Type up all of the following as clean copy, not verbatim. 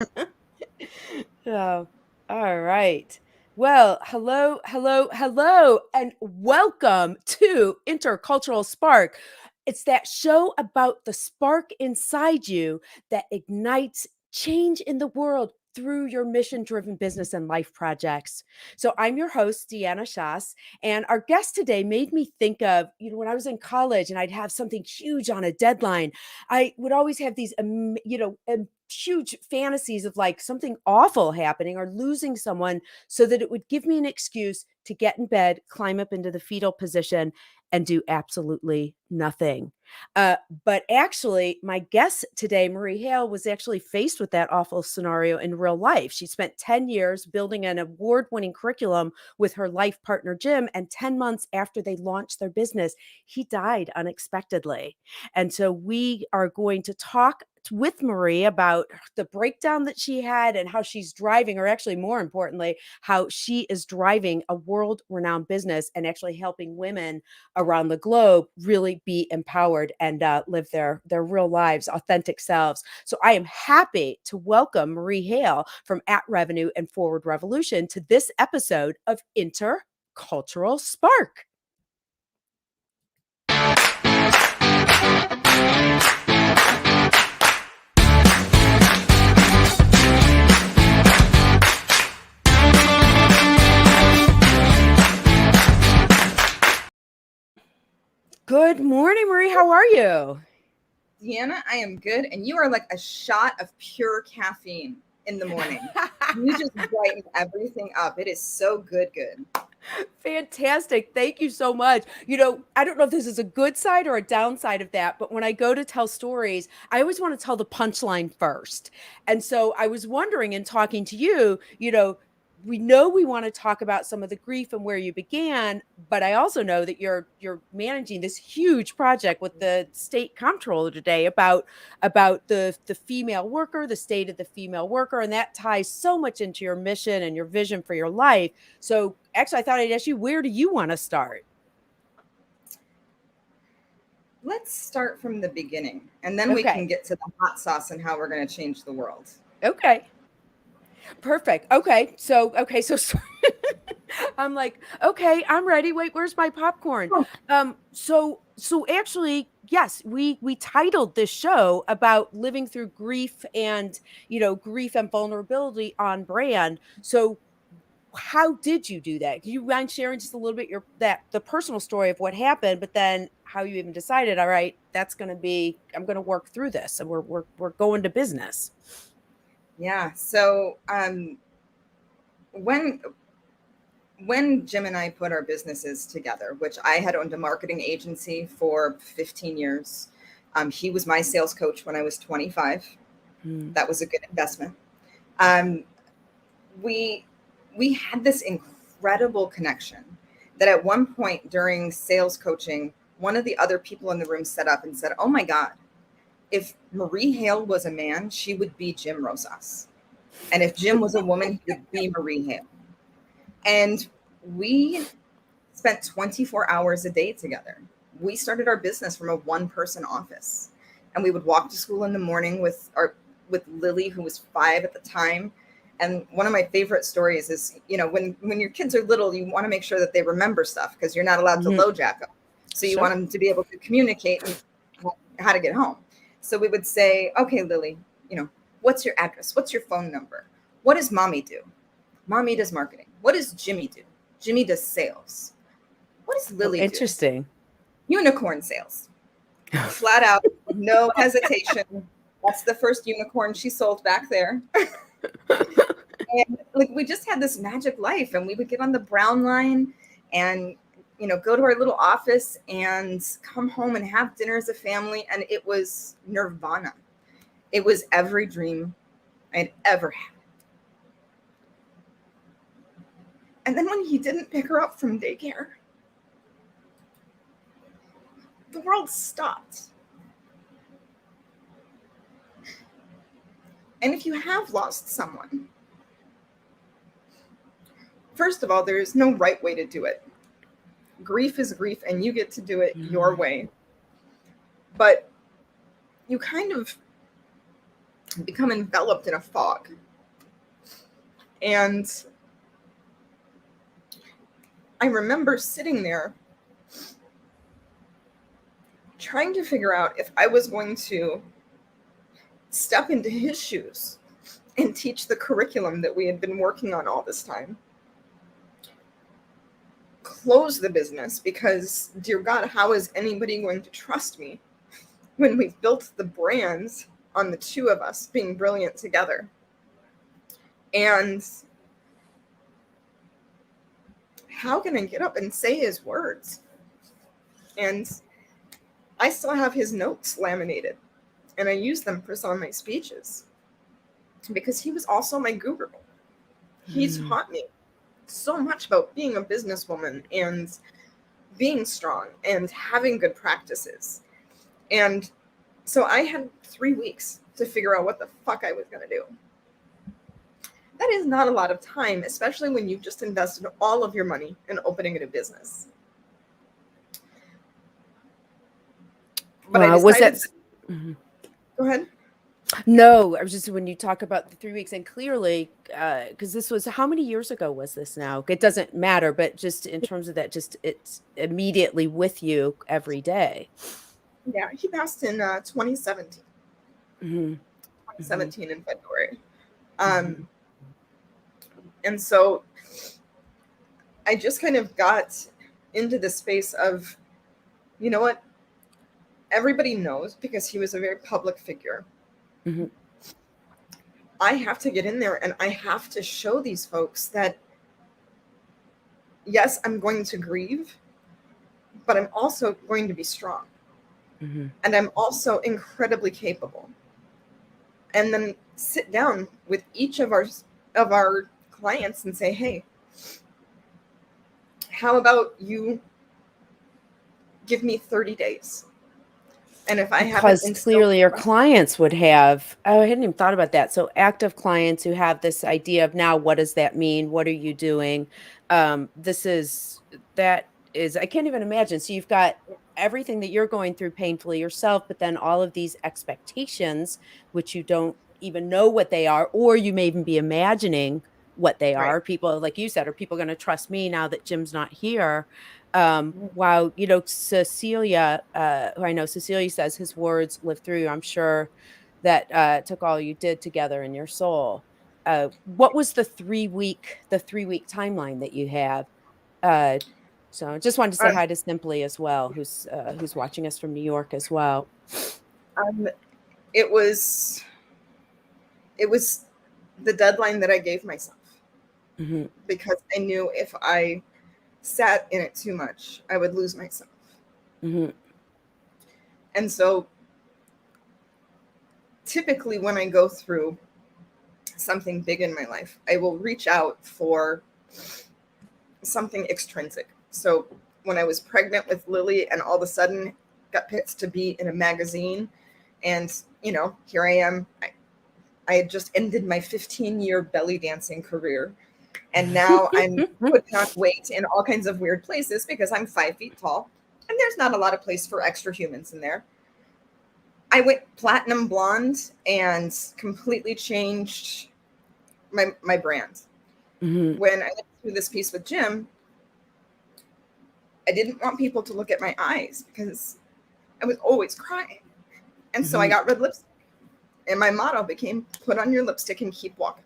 Oh, all right. Well, hello, and welcome to Intercultural Spark. It's that show about the spark inside you that ignites change in the world through your mission driven business and life projects. So, I'm your host, Deanna Schaas, and our guest today made me think of, when I was in college and I'd have something huge on a deadline, I would always have these, huge fantasies of like something awful happening or losing someone so that it would give me an excuse to get in bed, climb up into the fetal position, and do absolutely nothing. But actually, my guest today, Marie Hale, was actually faced with that awful scenario in real life. She spent 10 years building an award winning curriculum with her life partner, Jim. And 10 months after they launched their business, he died unexpectedly. And so we are going to talk with Marie about the breakdown that she had and how she's driving, or actually more importantly, how she is driving a world renowned business and actually helping women around the globe really be empowered and live their real lives, authentic selves. So I am happy to welcome Marie Hale from @Revenue and fwdrEvolution to this episode of Intercultural Spark. Good morning, Marie. How are you? Deanna, I am good. And you are like a shot of pure caffeine in the morning. You just brighten everything up. It is so good. Fantastic. Thank you so much. I don't know if this is a good side or a downside of that, but when I go to tell stories, I always want to tell the punchline first. And so I was wondering in talking to you, we know we want to talk about some of the grief and where you began, but I also know that you're managing this huge project with the state comptroller today about the female worker, the state of the female worker, and that ties so much into your mission and your vision for your life. So actually, I thought I'd ask you, where do you want to start? Let's start from the beginning, and then we can Okay. get to the hot sauce and how we're going to change the world. Okay. Perfect. Okay. So I'm like, okay, I'm ready. Wait, where's my popcorn? Oh, So actually, yes, we titled this show about living through grief and vulnerability on brand. So how did you do that? Do you mind sharing just a little bit the personal story of what happened, but then how you even decided, all right, I'm gonna work through this and we're going to business. yeah. So when when Jim and I put our businesses together, which I had owned a marketing agency for 15 years, he was my sales coach when I was 25. Hmm. That was a good investment. Um, we we had this incredible connection that at one point during sales coaching, one of the other people in the room set up and said, "Oh my God, if Marie Hale was a man, she would be Jim Rosas. And if Jim was a woman, he would be Marie Hale." And we spent 24 hours a day together. We started our business from a one-person office. And we would walk to school in the morning with Lily, who was 5 at the time. And one of my favorite stories is, when your kids are little, you want to make sure that they remember stuff because you're not allowed to Mhm. LoJack them. So you Sure. want them to be able to communicate and how to get home. So we would say, "Okay, Lily, what's your address? What's your phone number? What does mommy do? Mommy does marketing. What does Jimmy do? Jimmy does sales. What does Oh, Lily do? interesting. Unicorn sales." Flat out, no hesitation. That's the first unicorn she sold back there. And like we just had this magic life, and we would get on the Brown line and go to our little office and come home and have dinner as a family, and it was nirvana. It was every dream I'd ever had. And then when he didn't pick her up from daycare, the world stopped. And if you have lost someone, first of all, there is no right way to do it. Grief is grief, and you get to do it your way. But you kind of become enveloped in a fog. And I remember sitting there trying to figure out if I was going to step into his shoes and teach the curriculum that we had been working on all this time. Close the business, because, dear God, how is anybody going to trust me when we've built the brands on the two of us being brilliant together? And how can I get up and say his words? And I still have his notes laminated, and I use them for some of my speeches because he was also my guru. He's taught me so much about being a businesswoman and being strong and having good practices. And so I had 3 weeks to figure out what the fuck I was going to do. That is not a lot of time, especially when you've just invested all of your money in opening a new business. But I decided. Go ahead. No, I was just, when you talk about the 3 weeks, and clearly, because this was, how many years ago was this now? It doesn't matter, but just in terms of that, just it's immediately with you every day. Yeah, he passed in 2017. 2017 in February. And so I just kind of got into the space of, you know what? Everybody knows, because he was a very public figure. I have to get in there and I have to show these folks that, yes, I'm going to grieve, but I'm also going to be strong. And I'm also incredibly capable. And then sit down with each of our clients and say, hey, how about you give me 30 days? And if I haven't, because clearly your clients would have, oh, I hadn't even thought about that. So active clients who have this idea of, now, what does that mean? What are you doing? I can't even imagine. So you've got everything that you're going through painfully yourself, but then all of these expectations, which you don't even know what they are, or you may even be imagining what they are. People, like you said, are people going to trust me now that Jim's not here? Wow, Cecilia, who I know, Cecilia says his words live through you. I'm sure that took all you did together in your soul. What was the 3-week timeline that you have? So just wanted to say hi to Simply as well, who's watching us from New York as well. It was the deadline that I gave myself, because I knew if I sat in it too much, I would lose myself. And so typically when I go through something big in my life, I will reach out for something extrinsic. So when I was pregnant with Lily and all of a sudden got picked to be in a magazine, and here I am, I had just ended my 15-year belly dancing career, and now I'm putting on weight in all kinds of weird places because I'm 5 feet tall and there's not a lot of place for extra humans in there. I went platinum blonde and completely changed my brand. When I went through this piece with Jim, I didn't want people to look at my eyes because I was always crying. And so I got red lipstick. And my motto became, put on your lipstick and keep walking.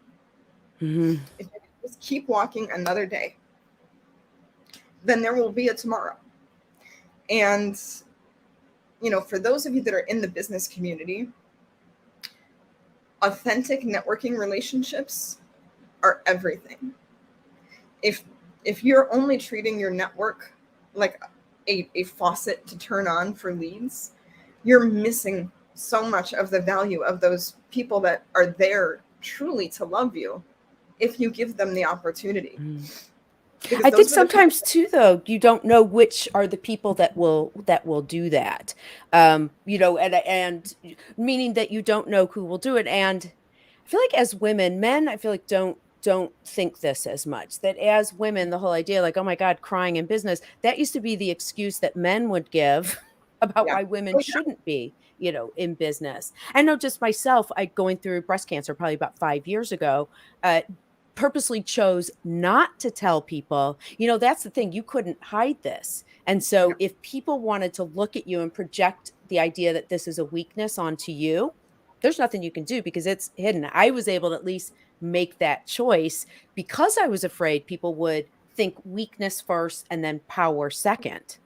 If I just keep walking another day, then there will be a tomorrow. And, for those of you that are in the business community, authentic networking relationships are everything. If you're only treating your network like a faucet to turn on for leads, you're missing so much of the value of those people that are there truly to love you if you give them the opportunity. I think sometimes too, though, you don't know which are the people that will do that. And meaning that you don't know who will do it. And I feel like as women, men, I feel like don't think this as much, that as women, the whole idea, like, oh my God, crying in business, that used to be the excuse that men would give about why women shouldn't be, in business. I know just myself, I going through breast cancer probably about 5 years ago, purposely chose not to tell people, that's the thing, you couldn't hide this. And Yeah. so if people wanted to look at you and project the idea that this is a weakness onto you, there's nothing you can do because it's hidden. I was able to at least make that choice because I was afraid people would think weakness first and then power second.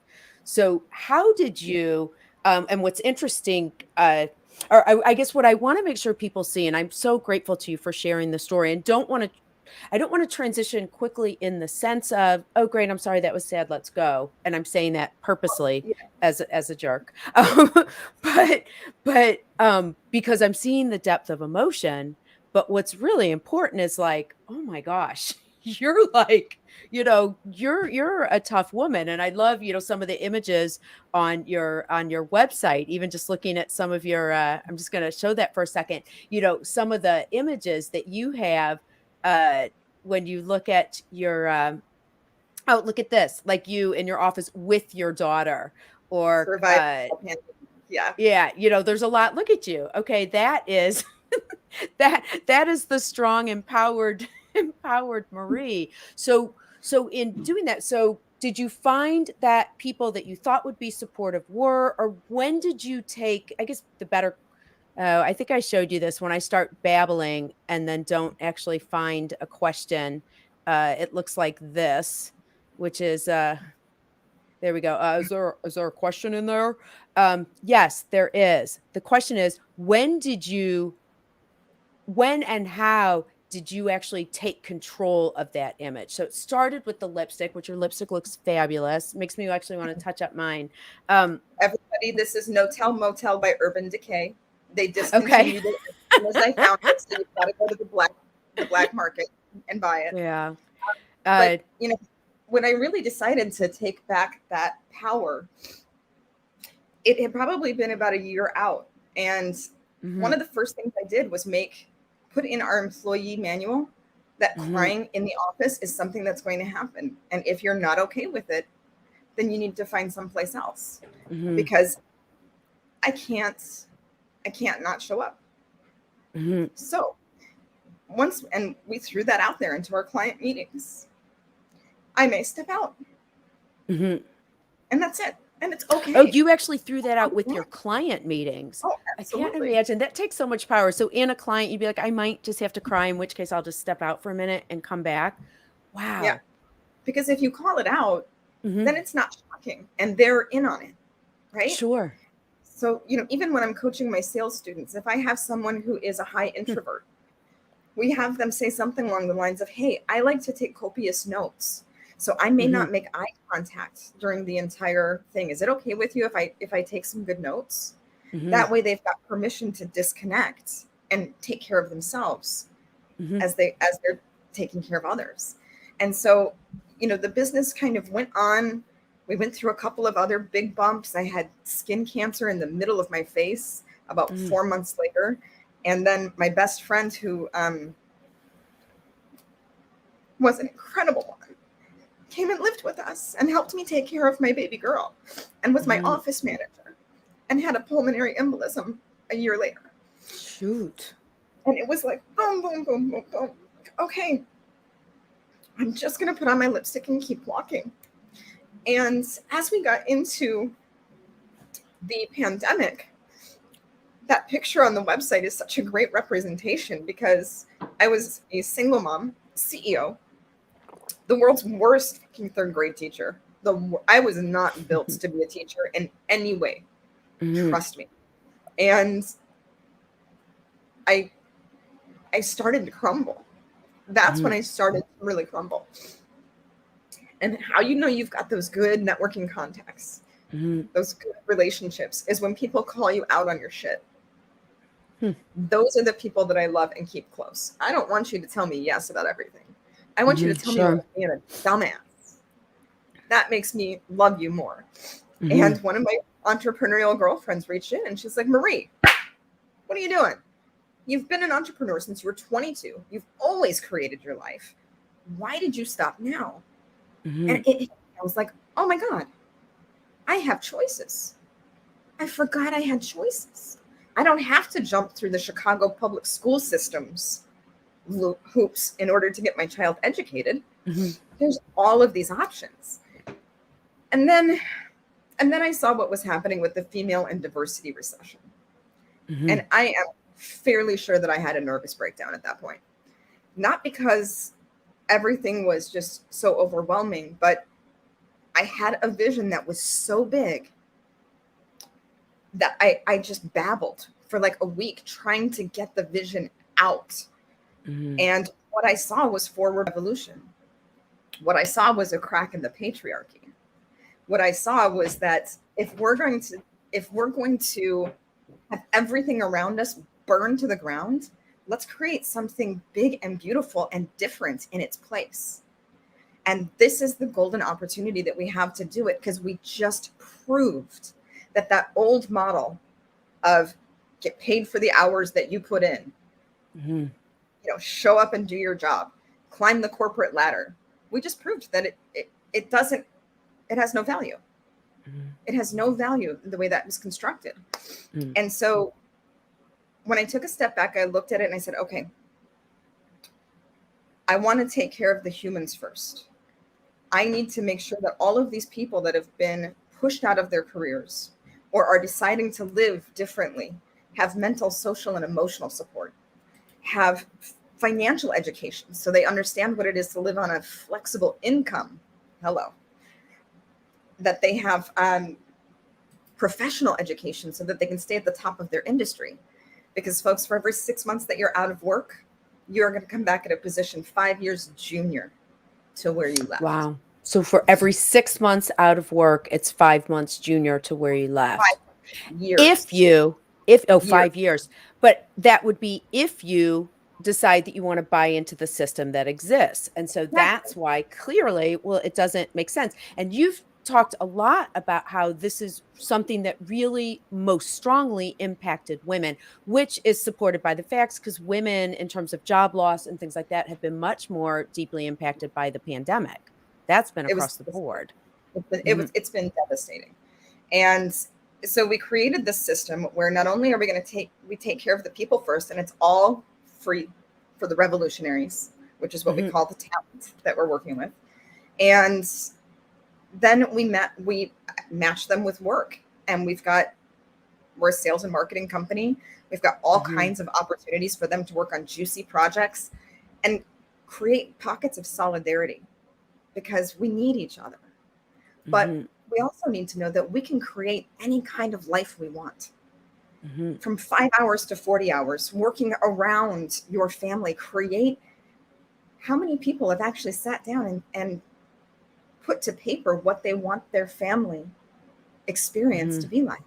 So how did you and what's interesting, or I guess what I want to make sure people see, and I'm so grateful to you for sharing the story, and I don't want to transition quickly in the sense of, oh, great, I'm sorry, that was sad, let's go. And I'm saying that purposely Yeah. as a jerk. Because I'm seeing the depth of emotion. But what's really important is like, oh my gosh, you're like, you're a tough woman. And I love, some of the images on your website, even just looking at some of your I'm just gonna show that for a second, some of the images that you have uh, when you look at your oh, look at this, like you in your office with your daughter, or Survive. Yeah. yeah, there's a lot. Look at you. Okay, that is that is the strong, empowered, empowered Marie. So in doing that, so did you find that people that you thought would be supportive were, or when did you take, I guess the better, I think I showed you this when I start babbling and then don't actually find a question. It looks like this, which is there we go. Is there a question in there? Yes, there is. The question is, when and how did you actually take control of that image? So it started with the lipstick, which your lipstick looks fabulous. Makes me actually want to touch up mine. Everybody, this is No Tell Motel by Urban Decay. They Okay. discontinued it as soon as I found it, so you've got to go to the black market and buy it. Yeah. But when I really decided to take back that power, it had probably been about a year out. And one Mhm, of the first things I did was put in our employee manual that mhm, crying in the office is something that's going to happen. And if you're not okay with it, then you need to find someplace else, mhm, because I can't not show up. mhm, So and we threw that out there into our client meetings. I may step out, mhm. and that's it. And it's Oh, okay. you actually threw that out with your client meetings. Oh, I can't absolutely. imagine. That takes so much power. So in a client, you'd be like, "I might just have to cry, in which case I'll just step out for a minute and come back." Yeah. Wow. Because if you call it out, Mhm. then it's not shocking and they're in on it. Right. Sure. So, even when I'm coaching my sales students, if I have someone who is a high Hmm, introvert, we have them say something along the lines of, hey, I like to take copious notes. So I may mhm, not make eye contact during the entire thing. Is it okay with you if I take some good notes? mhm, That way they've got permission to disconnect and take care of themselves mhm, as they're taking care of others. And so, the business kind of went on. We went through a couple of other big bumps. I had skin cancer in the middle of my face about mhm, 4 months later. And then my best friend, who was an incredible woman, came and lived with us and helped me take care of my baby girl and was my mhm. office manager, and had a pulmonary embolism a year later. Shoot. And it was like, boom, boom, boom, boom, boom. Okay, I'm just going to put on my lipstick and keep walking. And as we got into the pandemic, that picture on the website is such a great representation, because I was a single mom, CEO, the world's worst fucking third grade teacher. I was not built Mhm, to be a teacher in any way. mhm, Trust me. And I I started to crumble. That's when mhm, I started to really crumble. And how you've got those good networking contacts, mhm, those good relationships, is when people call you out on your shit. hmm, Those are the people that I love and keep close. I don't want you to tell me yes about everything. I want you to mhm. tell me when Sure. I'm being a dumbass. That makes me love you more. And Mhm, one of my entrepreneurial girlfriends reached in and she's like, Marie, what are you doing? You've been an entrepreneur since you were 22. You've always created your life. Why did you stop now? And mhm, I was like, oh my God, I have choices. I forgot I had choices. I don't have to jump through the Chicago public school system's hoops in order to get my child educated. Mm-hmm. There's all of these options. And then I saw what was happening with the female and diversity recession. Mm-hmm. And I am fairly sure that I had a nervous breakdown at that point. Not because everything was just so overwhelming, but I had a vision that was so big that I just babbled for like a week trying to get the vision out. Mm-hmm. And what I saw was forward evolution. What I saw was a crack in the patriarchy. What I saw was that if we're going to have everything around us burn to the ground, let's create something big and beautiful and different in its place. And this is the golden opportunity that we have to do it, because we just proved that old model of get paid for the hours that you put in, Mm-hmm. show up and do your job, climb the corporate ladder. We just proved that it has no value. Mm-hmm. It has no value the way that was constructed. Mm-hmm. And so when I took a step back, I looked at it and I said, okay, I want to take care of the humans first. I need to make sure that all of these people that have been pushed out of their careers or are deciding to live differently have mental, social, and emotional support, have financial education so they understand what it is to live on a flexible income. Hello. That they have professional education so that they can stay at the top of their industry. Because folks, for every 6 months that you're out of work, you're going to come back at a position 5 years junior to where you left. Wow. So for every 6 months out of work, it's 5 months junior to where you left. 5 years. 5 years. But that would be if you decide that you want to buy into the system that exists. And so that's why clearly, well, it doesn't make sense. And you've talked a lot about how this is something that really most strongly impacted women, which is supported by the facts, because women, in terms of job loss and things like that, have been much more deeply impacted by the pandemic. That's been across the board. It's been devastating. And so we created this system where not only are we going to take care of the people first, and it's all free for the revolutionaries, which is what we call the talent that we're working with. And then we match them with work, and we're a sales and marketing company. We've got all kinds of opportunities for them to work on juicy projects and create pockets of solidarity, because we need each other. But we also need to know that we can create any kind of life we want. From 5 hours to 40 hours, working around your family. Create. How many people have actually sat down and put to paper what they want their family experience to be like?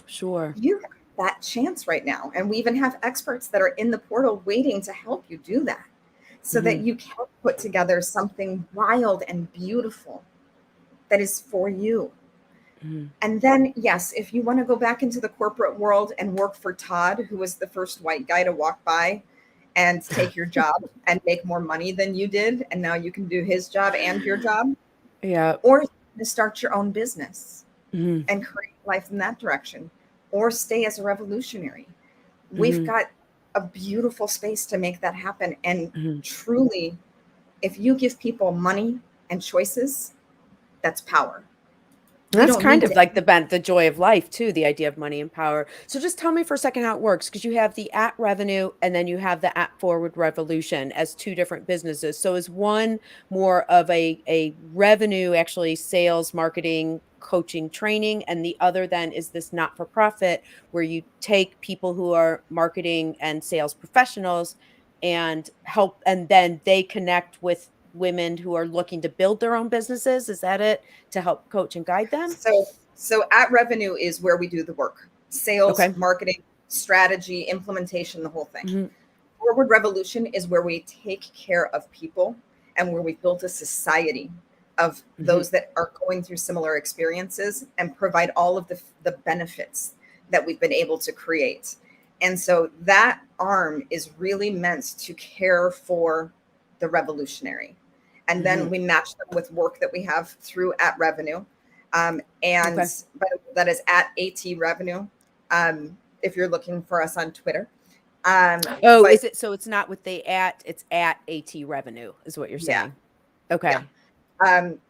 Sure. You have that chance right now. And we even have experts that are in the portal waiting to help you do that, so that you can put together something wild and beautiful that is for you. And then, yes, if you want to go back into the corporate world and work for Todd, who was the first white guy to walk by and take your job and make more money than you did, and now you can do his job and your job. Yeah. Or to start your own business and create life in that direction, or stay as a revolutionary. We've got a beautiful space to make that happen. And truly, if you give people money and choices, that's power. That's kind of like the joy of life too, the idea of money and power. So just tell me for a second how it works, because you have the at revenue and then you have the at forward revolution as two different businesses. So is one more of a revenue, actually sales, marketing, coaching, training, and the other then is this not-for-profit where you take people who are marketing and sales professionals and help, and then they connect with women who are looking to build their own businesses? Is that it, to help coach and guide them? So at revenue is where we do the work: sales, marketing, strategy, implementation, the whole thing. Forward revolution is where we take care of people and where we build a society of those that are going through similar experiences and provide all of the benefits that we've been able to create. And so that arm is really meant to care for the revolutionary. And then we match them with work that we have through at revenue. And Okay. that is at AT Revenue. If you're looking for us on Twitter. Oh, But is it so it's not with the at, it's at AT Revenue is what you're yeah, saying. yeah. Okay.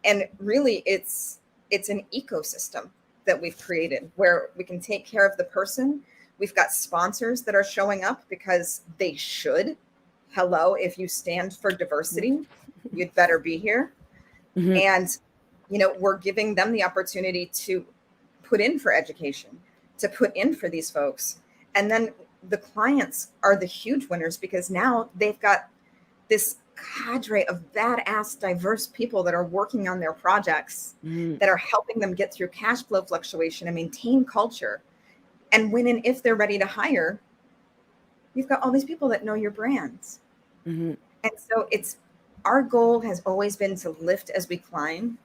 And really, it's an ecosystem that we've created where we can take care of the person. We've got sponsors that are showing up because they should. Hello, if you stand for diversity, you'd better be here. Mhm. And we're giving them the opportunity to put in for education, to put in for these folks. And then the clients are the huge winners because now they've got this cadre of badass, diverse people that are working on their projects, Mhm. that are helping them get through cash flow fluctuation and maintain culture. And when and if they're ready to hire, you've got all these people that know your brands. Mhm. And so our goal has always been to lift as we climb.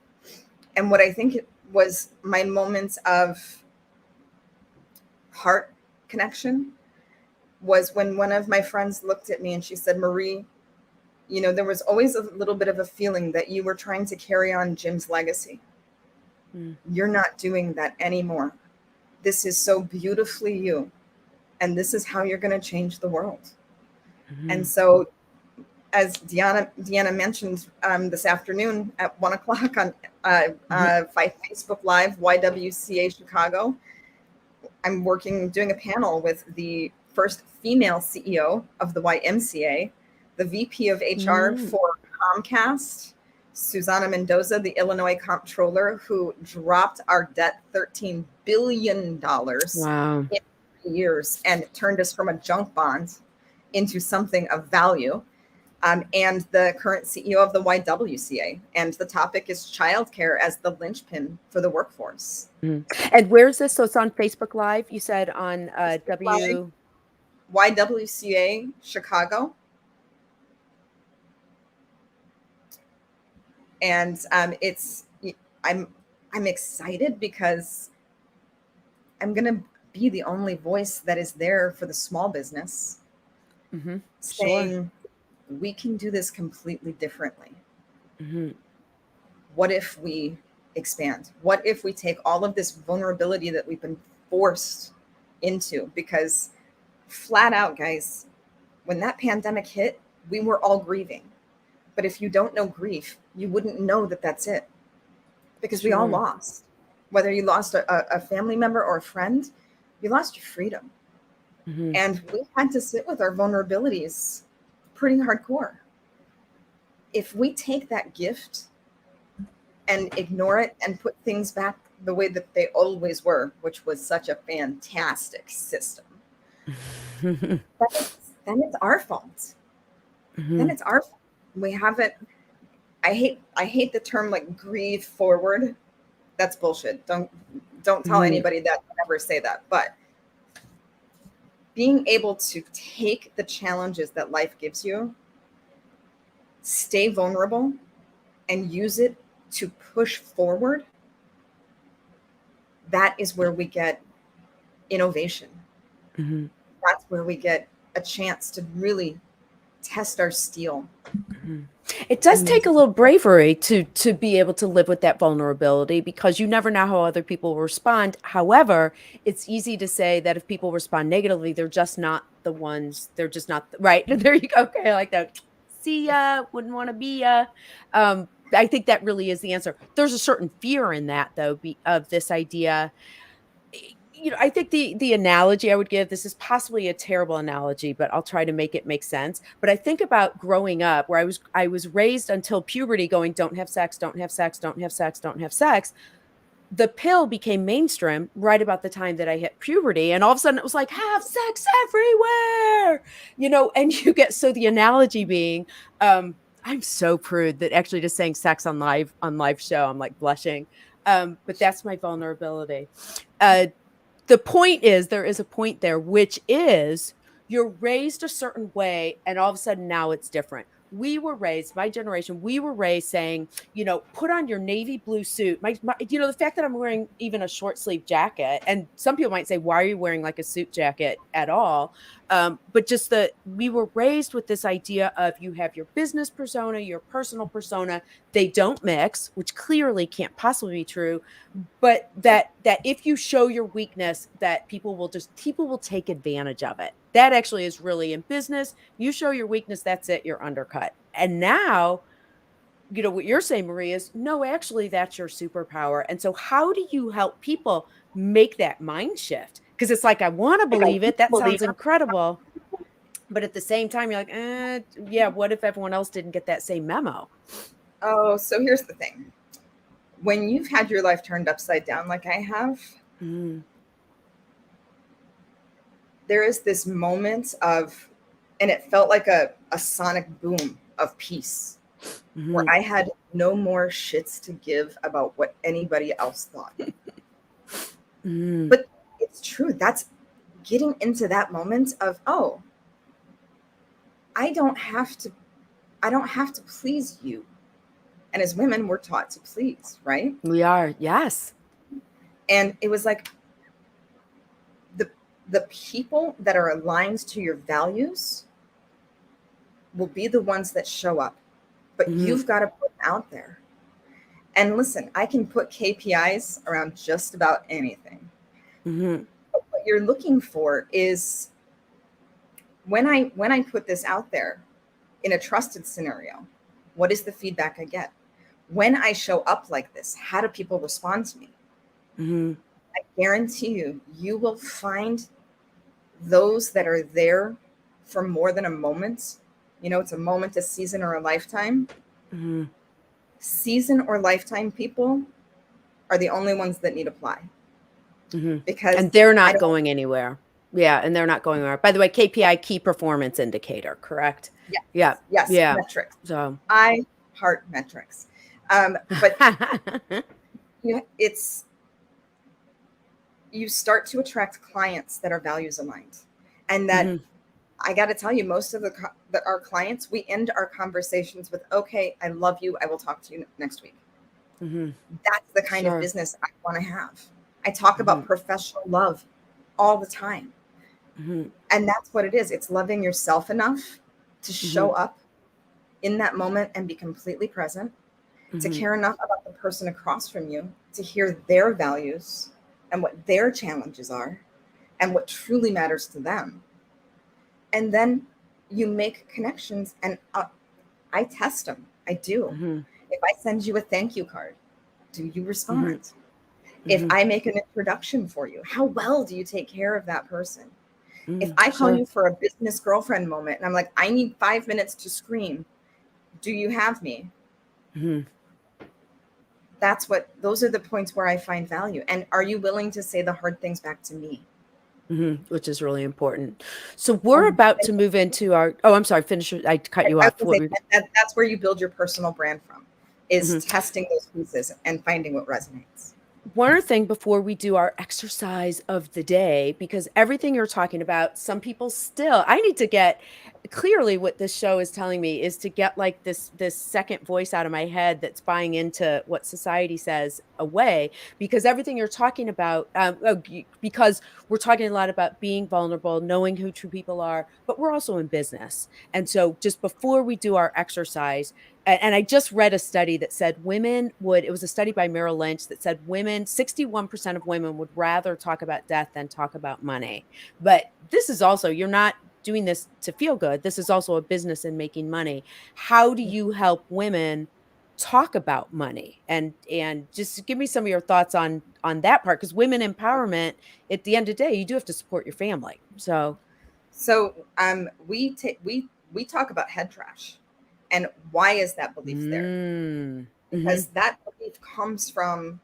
And what I think was my moments of heart connection was when one of my friends looked at me and she said, Marie, there was always a little bit of a feeling that you were trying to carry on Jim's legacy. Mm. You're not doing that anymore. This is so beautifully you. And this is how you're going to change the world. And Mhm. so, as Deanna mentioned this afternoon at 1:00 on Mhm. Facebook Live, YWCA Chicago, I'm doing a panel with the first female CEO of the YMCA, the VP of HR Mm. for Comcast, Susana Mendoza, the Illinois comptroller, who dropped our debt $13 billion Wow. in years and turned us from a junk bond into something of value. And the current CEO of the YWCA. And the topic is childcare as the linchpin for the workforce. Mhm. And where's this? So it's on Facebook Live, you said on Live, W. YWCA Chicago. And I'm I'm excited because I'm gonna be the only voice that is there for the small business, Mhm. Sure. saying we can do this completely differently. Mhm. What if we expand? What if we take all of this vulnerability that we've been forced into? Because flat out, guys, when that pandemic hit, we were all grieving. But if you don't know grief, you wouldn't know that that's it, because we all Sure. lost. Whether you lost a family member or a friend, you lost your freedom. Mhm. And we had to sit with our vulnerabilities pretty hardcore. If we take that gift and ignore it and put things back the way that they always were, which was such a fantastic system, then it's our fault. Then Mhm. it's our fault. We haven't. I hate the term like grieve forward. That's bullshit. Don't tell Mhm. anybody that. Never say that. But being able to take the challenges that life gives you, stay vulnerable, and use it to push forward, that is where we get innovation. Mhm. That's where we get a chance to really test our steel Mhm. It does and take a maintain. little bravery to be able to live with that vulnerability because you never know how other people will respond. However, it's easy to say that if people respond negatively, they're just not the ones. They're just not right. There you go. Okay, I like that. See ya. Wouldn't want to be ya. I think that really is the answer. There's a certain fear in that, though, of this idea. I think the analogy I would give, this is possibly a terrible analogy, but I'll try to make it make sense. But I think about growing up where I was raised until puberty going, don't have sex, don't have sex, don't have sex, don't have sex. The pill became mainstream right about the time that I hit puberty. And all of a sudden it was like, have sex everywhere, and you get, so the analogy being, I'm so prude that actually just saying sex on live show, I'm like blushing. But that's my vulnerability. The point is, there is a point there, which is you're raised a certain way, and all of a sudden now it's different. we were raised, my generation, we were raised saying, put on your navy blue suit. The fact that I'm wearing even a short sleeve jacket, and some people might say, why are you wearing like a suit jacket at all? But just we were raised with this idea of you have your business persona, your personal persona, they don't mix, which clearly can't possibly be true. But that if you show your weakness, that people will take advantage of it. That actually is really in business. You show your weakness, that's it, you're undercut. And now, what you're saying, Marie, is no, actually, that's your superpower. And so, how do you help people make that mind shift? Because it's like, I want to believe it. That sounds incredible. But at the same time, you're like, yeah, what if everyone else didn't get that same memo? Oh, so here's the thing. When you've had your life turned upside down like I have, there is this moment of, and it felt like a sonic boom of peace, where I had no more shits to give about what anybody else thought. But it's true. That's getting into that moment of, oh, I don't have to please you. And as women, we're taught to please, right? We are, yes. And it was like the people that are aligned to your values will be the ones that show up. But you've got to put them out there. And listen, I can put KPIs around just about anything. But what you're looking for is, when I put this out there in a trusted scenario, what is the feedback I get? When I show up like this, how do people respond to me? I guarantee you will find those that are there for more than a moment. It's a moment, a season, or a lifetime. Season or lifetime people are the only ones that need apply. Because and they're not going anywhere. Yeah, and they're not going anywhere. By the way, KPI, key performance indicator, correct? Yes. Metrics. So I heart metrics. But you start to attract clients that are values aligned, and that I got to tell you, most of our clients, we end our conversations with, okay, I love you, I will talk to you next week. That's the kind of business I want to have. I talk about professional love all the time. And that's what it is. It's loving yourself enough to show up in that moment and be completely present, to care enough about the person across from you, to hear their values and what their challenges are and what truly matters to them. And then you make connections, and I test them. I do. If I send you a thank you card, do you respond? If I make an introduction for you, how well do you take care of that person? If I call you for a business girlfriend moment and I'm like, I need 5 minutes to scream, do you have me? Those are the points where I find value. And are you willing to say the hard things back to me? Which is really important. So we're about to move into our, I'm sorry, finish. I cut you off. That's where you build your personal brand from, is testing those pieces and finding what resonates. One other thing before we do our exercise of the day, because everything you're talking about, some people still, I need to get, clearly what this show is telling me is to get like this second voice out of my head that's buying into what society says away, because everything you're talking about, because we're talking a lot about being vulnerable, knowing who true people are, but we're also in business. And so just before we do our exercise, and I just read a study that said it was a study by Merrill Lynch that said 61% of women would rather talk about death than talk about money. But this is also, you're not doing this to feel good. This is also a business in making money. How do you help women talk about money? And just give me some of your thoughts on that part, because women empowerment, at the end of the day, you do have to support your family. So we talk about head trash. And why is that belief there? Because that belief comes from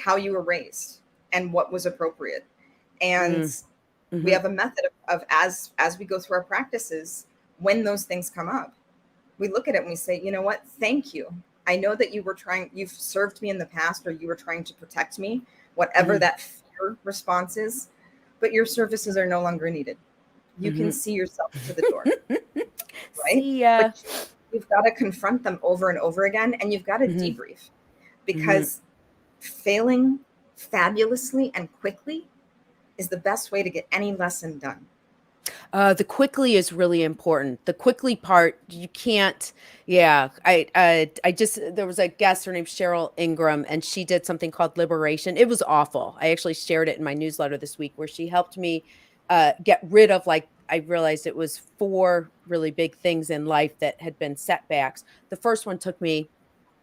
how you were raised and what was appropriate. And we have a method of as we go through our practices, when those things come up, we look at it and we say, you know what? Thank you. I know that you've served me in the past, or you were trying to protect me, whatever that fear response is, but your services are no longer needed. You can see yourself to the door. right? See ya. But you've got to confront them over and over again, and you've got to Mhm, debrief, mhm. because failing fabulously and quickly is the best way to get any lesson done. The quickly is really important. The quickly part, you can't. Yeah, I just there was a guest. Her name's Cheryl Ingram, and she did something called Liberation. It was awful. I actually shared it in my newsletter this week, where she helped me get rid of, like, I realized it was four really big things in life that had been setbacks. The first one took me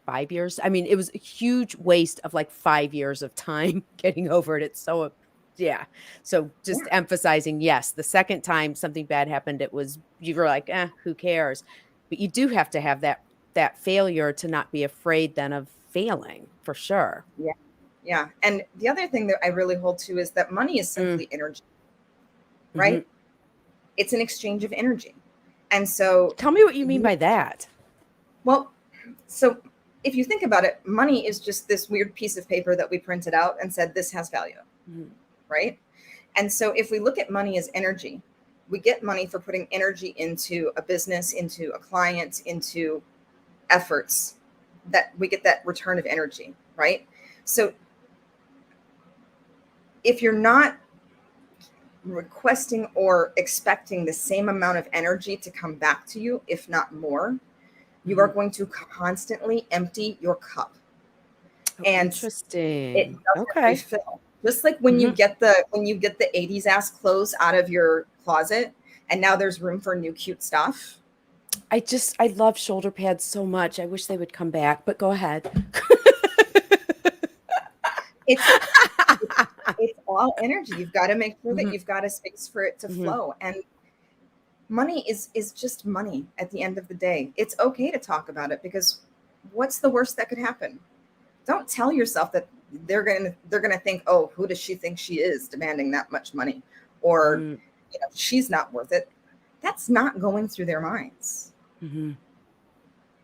5 years. I mean, it was a huge waste of like 5 years of time getting over it. It's so, yeah. So just Yeah. emphasizing, yes, the second time something bad happened, it was, you were like, who cares? But you do have to have that failure to not be afraid then of failing for sure. Yeah. Yeah. And the other thing that I really hold to is that money is Mm, simply energy, mhm. right? It's an exchange of energy. And so, Tell me what you mean you, by that. well, so if you think about it, money is just this weird piece of paper that we printed out and said, this has value, Mhm, right? And so if we look at money as energy, we get money for putting energy into a business, into a client, into efforts, that we get that return of energy, right? So if you're not requesting or expecting the same amount of energy to come back to you, if not more, you are mhm. going to constantly empty your cup, Oh, and it interesting. doesn't Okay. refill. Just like when you Mhm. get the 80s ass clothes out of your closet and now there's room for new cute stuff. I love shoulder pads so much. I wish they would come back, but go ahead. It's it's all energy. You've got to make sure that Mhm, you've got a space for it to mhm. flow. And money is just money at the end of the day. It's okay to talk about it, because what's the worst that could happen? Don't tell yourself that they're gonna think, oh, who does she think she is demanding that much money, or Mm, she's not worth it. That's not going through their minds. mhm.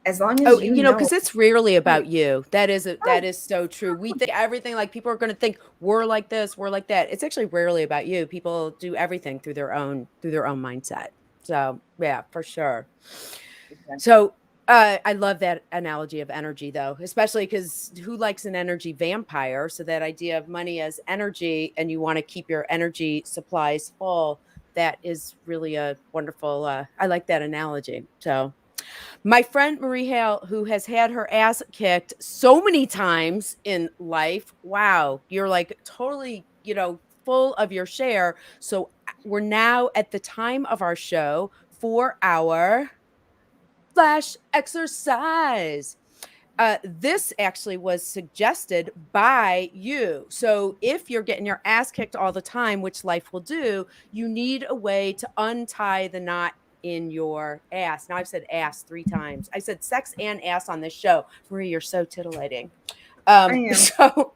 As long Oh, as you know, because it's rarely oh, about you. That oh, is so true. We think everything, like, people are gonna think we're like this, we're like that. It's actually rarely about you. People do everything through their own mindset. So, yeah, for sure. exactly. So, I love that analogy of energy, though, especially because who likes an energy vampire? So that idea of money as energy, and you wanna keep your energy supplies full, that is really a wonderful, I like that analogy. So my friend Marie Hale, who has had her ass kicked so many times in life. Wow, you're like totally, full of your share. So we're now at the time of our show for our flash exercise. This actually was suggested by you. So if you're getting your ass kicked all the time, which life will do, you need a way to untie the knot in your ass. Now I've said ass 3 times. I said sex and ass on this show. Marie, you're so titillating. I am. So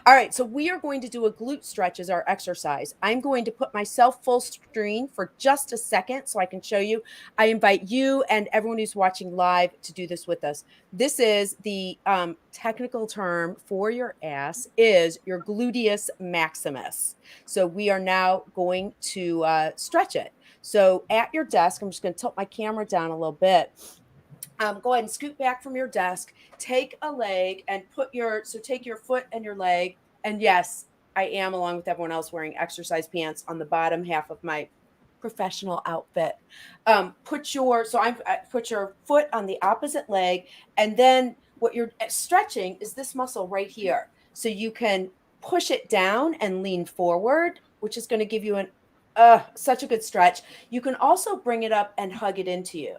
all right, so we are going to do a glute stretch as our exercise. I'm going to put myself full screen for just a second so I can show you. I invite you and everyone who's watching live to do this with us. This is the technical term for your ass is your gluteus maximus. So we are now going to stretch it. So at your desk, I'm just going to tilt my camera down a little bit. Go ahead and scoot back from your desk, take a leg and take your foot and your leg. And yes, I am, along with everyone else, wearing exercise pants on the bottom half of my professional outfit. Put your foot on the opposite leg. And then what you're stretching is this muscle right here. So you can push it down and lean forward, which is going to give you such a good stretch. You can also bring it up and hug it into you.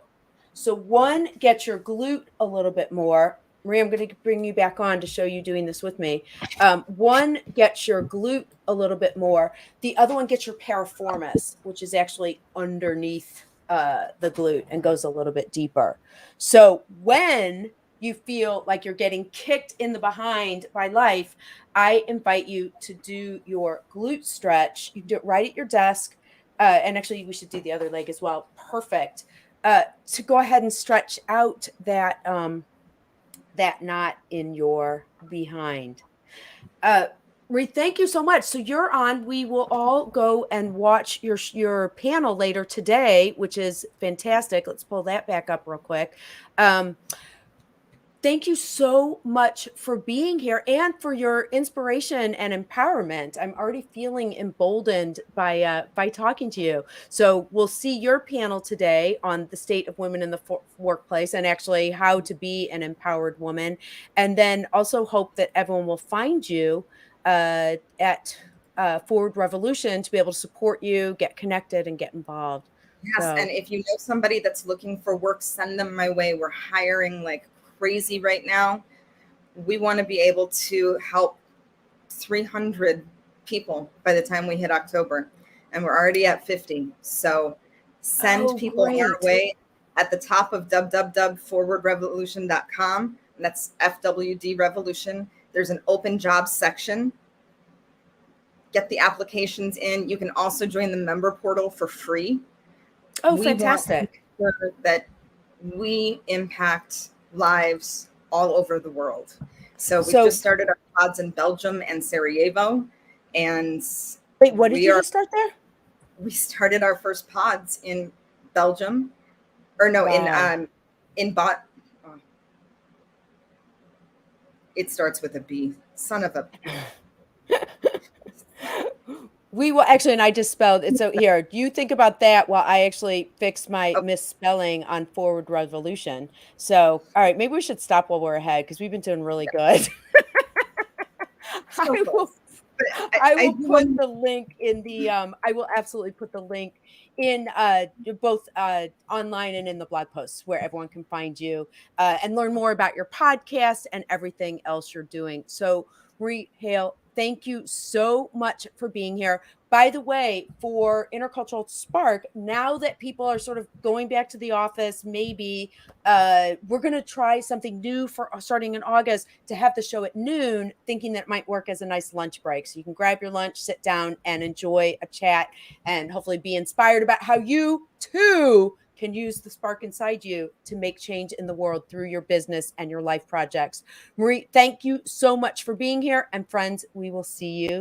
So one, get your glute a little bit more. Maria, I'm going to bring you back on to show you doing this with me. One, get your glute a little bit more. The other one, get your piriformis, which is actually underneath the glute and goes a little bit deeper. So when you feel like you're getting kicked in the behind by life, I invite you to do your glute stretch. You do it right at your desk. And actually, we should do the other leg as well. Perfect. To go ahead and stretch out that knot in your behind. Uh, Marie, thank you so much. So you're on. We will all go and watch your panel later today, which is fantastic. Let's pull that back up real quick. Thank you so much for being here and for your inspiration and empowerment. I'm already feeling emboldened by talking to you. So we'll see your panel today on the state of women in the workplace and actually how to be an empowered woman. And then also hope that everyone will find you at Forward Revolution to be able to support you, get connected, and get involved. Yes, and So, if you know somebody that's looking for work, send them my way. We're hiring like crazy right now. We want to be able to help 300 people by the time we hit October, and we're already at 50. So send oh, people our great. way at the top of www.forwardrevolution.com. And that's FWD Revolution. There's an open jobs section. Get the applications in. You can also join the member portal for free. Oh, We want to fantastic. make sure that we impact lives all over the world. So we've So just started our pods in Belgium and Sarajevo, and wait, what did we you are just start there? we started our first pods in Belgium, or no, Wow. in bot. Oh, it starts with a B. Son of a. We will actually, and I just spelled it. So here, you think about that while I actually fix my Oh, misspelling on Forward Revolution. So, all right, maybe we should stop while we're ahead because we've been doing really good. so I will close. But I I will do put want. the link in the I will absolutely put the link in both online and in the blog posts where everyone can find you and learn more about your podcast and everything else you're doing. So Marie Hale, thank you so much for being here. By the way, for Intercultural Spark, now that people are sort of going back to the office, maybe we're going to try something new for starting in August to have the show at noon, thinking that it might work as a nice lunch break. So you can grab your lunch, sit down, and enjoy a chat and hopefully be inspired about how you too can use the spark inside you to make change in the world through your business and your life projects. Marie, thank you so much for being here. And friends, we will see you.